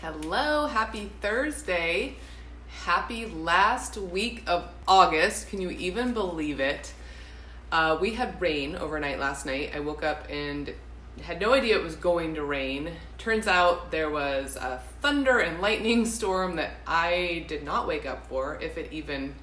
Hello, happy Thursday. Happy last week of August. Can you even believe it? We had rain overnight last night. I woke up and had no idea it was going to rain. Turns out there was a thunder and lightning storm that I did not wake up for, if it even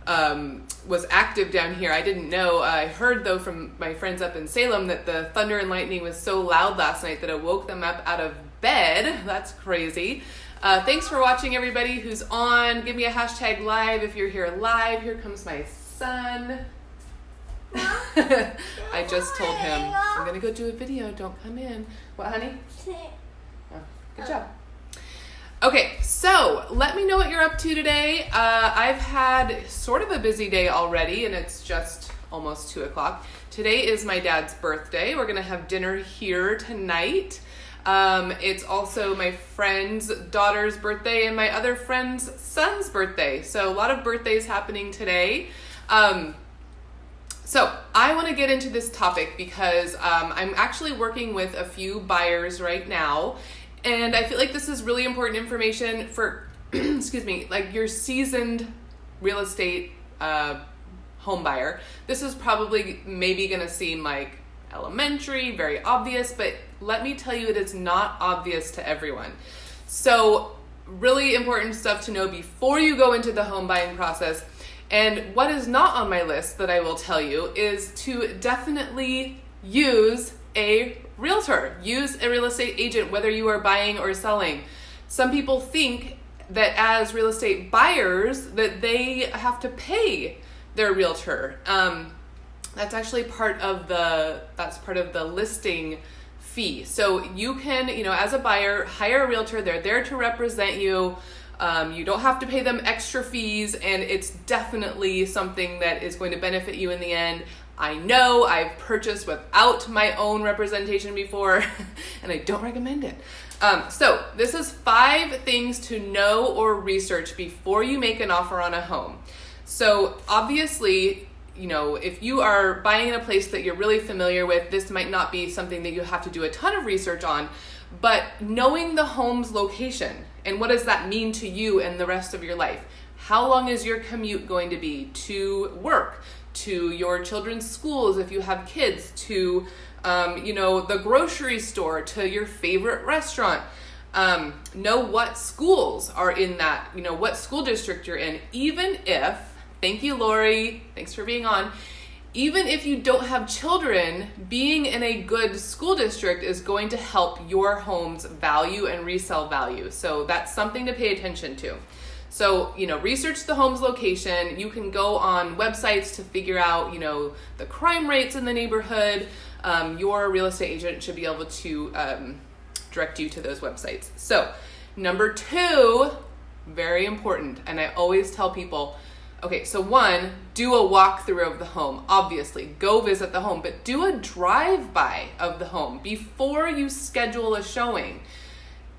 was active down here. I didn't know. I heard though from my friends up in Salem that the thunder and lightning was so loud last night that it woke them up out of bed. That's crazy. Thanks for watching, everybody who's on. Give me a hashtag live if you're here live. Here comes my son. I just told him, I'm going to go do a video. Don't come in. What, honey? Oh, good job. Okay, so let me know what you're up to today. I've had sort of a busy day already, and it's just almost 2 o'clock. Today is my dad's birthday. We're going to have dinner here tonight. It's also my friend's daughter's birthday and my other friend's son's birthday. So a lot of birthdays happening today. So I want to get into this topic because I'm actually working with a few buyers right now. And I feel like this is really important information for, excuse me, like your seasoned real estate home buyer. This is probably maybe going to seem like elementary, very obvious, but let me tell you, it is not obvious to everyone. So really important stuff to know before you go into the home buying process. And what is not on my list that I will tell you is to definitely use a realtor, use a real estate agent, whether you are buying or selling. Some people think that as real estate buyers that they have to pay their realtor. That's actually part of the listing fee. So you can, as a buyer, hire a realtor. They're there to represent you. You don't have to pay them extra fees, and it's definitely something that is going to benefit you in the end. I know I've purchased without my own representation before, and I don't recommend it. So this is 5 things to know or research before you make an offer on a home. So obviously, if you are buying in a place that you're really familiar with, this might not be something that you have to do a ton of research on, but knowing the home's location and what does that mean to you and the rest of your life? How long is your commute going to be to work, to your children's schools if you have kids, to the grocery store, to your favorite restaurant? Know what schools are in that, what school district you're in, even if, thank you, Lori, thanks for being on. Even if you don't have children, being in a good school district is going to help your home's value and resale value. So that's something to pay attention to. So, research the home's location. You can go on websites to figure out, the crime rates in the neighborhood. Your real estate agent should be able to direct you to those websites. So, number 2, very important. And I always tell people, okay, so 1, do a walkthrough of the home. Obviously, go visit the home, but do a drive-by of the home before you schedule a showing.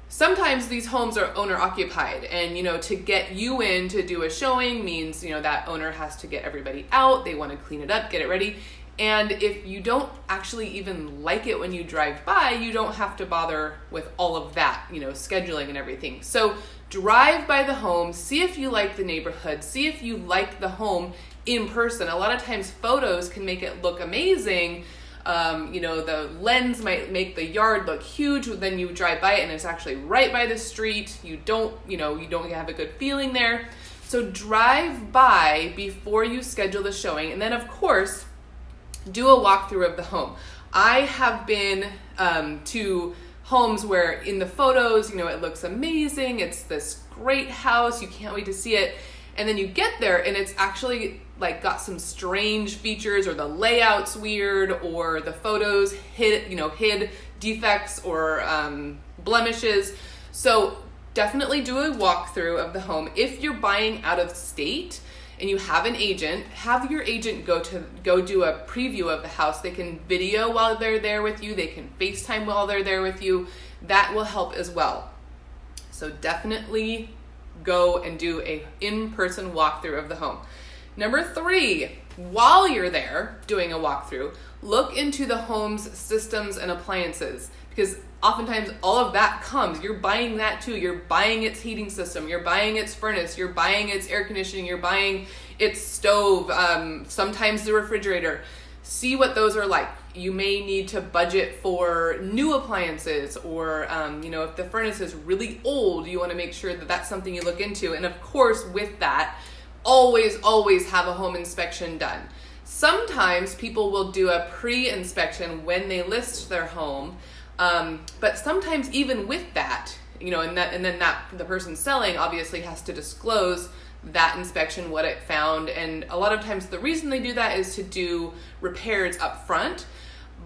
Sometimes these homes are owner-occupied, and to get you in to do a showing means that owner has to get everybody out. They want to clean it up, get it ready. And if you don't actually even like it when you drive by, you don't have to bother with all of that, scheduling and everything. So drive by the home, see if you like the neighborhood, see if you like the home in person. A lot of times photos can make it look amazing. The lens might make the yard look huge. Then you drive by it and it's actually right by the street. You don't have a good feeling there. So drive by before you schedule the showing. And then of course, do a walkthrough of the home. I have been to homes where in the photos, it looks amazing. It's this great house. You can't wait to see it. And then you get there and it's actually like got some strange features, or the layout's weird, or the photos hid defects or blemishes. So definitely do a walkthrough of the home. If you're buying out of state and you have an agent, have your agent go do a preview of the house. They can video while they're there with you. They can FaceTime while they're there with you. That will help as well. So definitely go and do a in-person walkthrough of the home. Number 3, while you're there doing a walkthrough, look into the home's systems and appliances. because oftentimes all of that comes, you're buying that too. You're buying its heating system, you're buying its furnace, you're buying its air conditioning, you're buying its stove, sometimes the refrigerator. See what those are like. You may need to budget for new appliances, or if the furnace is really old, you want to make sure that that's something you look into. And of course, with that, always have a home inspection done. Sometimes people will do a pre-inspection when they list their home, but sometimes even with that, and then the person selling obviously has to disclose that inspection, what it found. And a lot of times the reason they do that is to do repairs up front.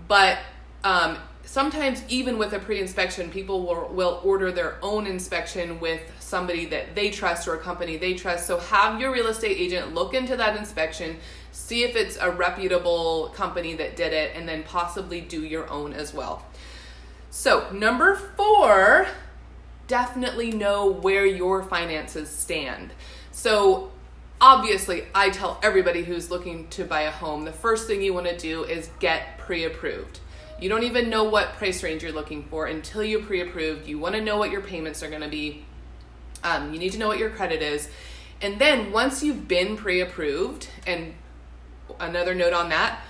But sometimes even with a pre-inspection, people will order their own inspection with somebody that they trust or a company they trust. So have your real estate agent look into that inspection, see if it's a reputable company that did it, and then possibly do your own as well. So number 4, definitely know where your finances stand. So obviously, I tell everybody who's looking to buy a home, the first thing you want to do is get pre-approved. You don't even know what price range you're looking for until you're pre-approved. You want to know what your payments are going to be. You need to know what your credit is. And then once you've been pre-approved, and another note on that,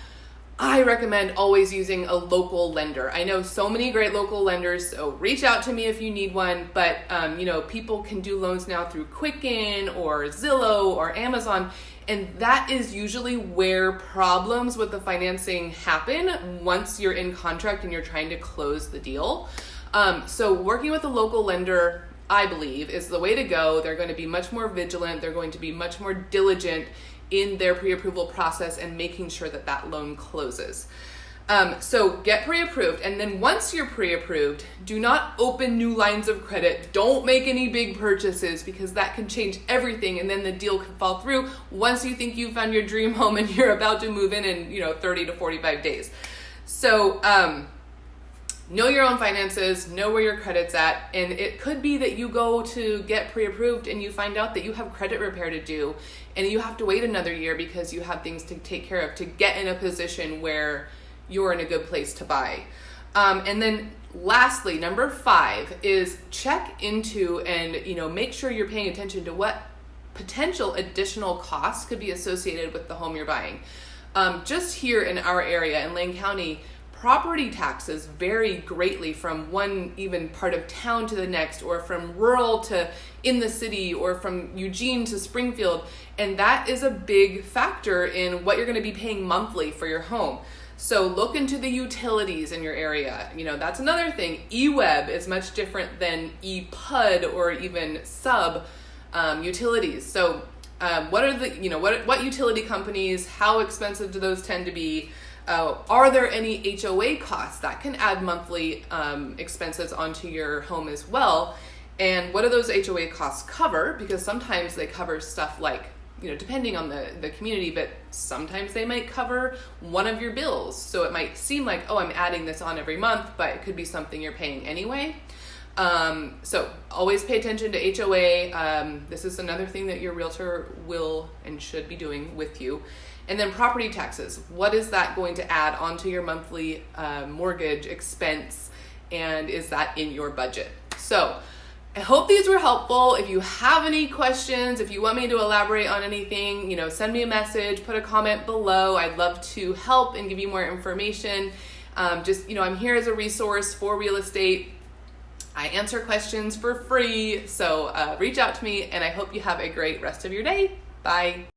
I recommend always using a local lender. I know so many great local lenders, so reach out to me if you need one. But people can do loans now through Quicken or Zillow or Amazon, and that is usually where problems with the financing happen once you're in contract and you're trying to close the deal. So working with a local lender, I believe, is the way to go. They're going to be much more vigilant. They're going to be much more diligent in their pre-approval process and making sure that that loan closes. So get pre-approved, and then once you're pre-approved, do not open new lines of credit. Don't make any big purchases, because that can change everything, and then the deal can fall through once you think you found your dream home and you're about to move in 30 to 45 days. So know your own finances, know where your credit's at, and it could be that you go to get pre-approved and you find out that you have credit repair to do, and you have to wait another year because you have things to take care of to get in a position where you're in a good place to buy. And then lastly, number 5 is check into and make sure you're paying attention to what potential additional costs could be associated with the home you're buying. Just here in our area in Lane County, property taxes vary greatly from one even part of town to the next, or from rural to in the city, or from Eugene to Springfield. And that is a big factor in what you're going to be paying monthly for your home. So look into the utilities in your area. That's another thing. eWeb is much different than ePUD or even sub utilities. So what are the, what utility companies, how expensive do those tend to be? Are there any HOA costs that can add monthly expenses onto your home as well? And what do those HOA costs cover? Because sometimes they cover stuff like, depending on the community, but sometimes they might cover one of your bills. So it might seem like, oh, I'm adding this on every month, but it could be something you're paying anyway. So always pay attention to HOA. This is another thing that your realtor will and should be doing with you. And then property taxes. What is that going to add onto your monthly mortgage expense? And is that in your budget? So I hope these were helpful. If you have any questions, if you want me to elaborate on anything, send me a message, put a comment below. I'd love to help and give you more information. I'm here as a resource for real estate. I answer questions for free. So reach out to me, and I hope you have a great rest of your day. Bye.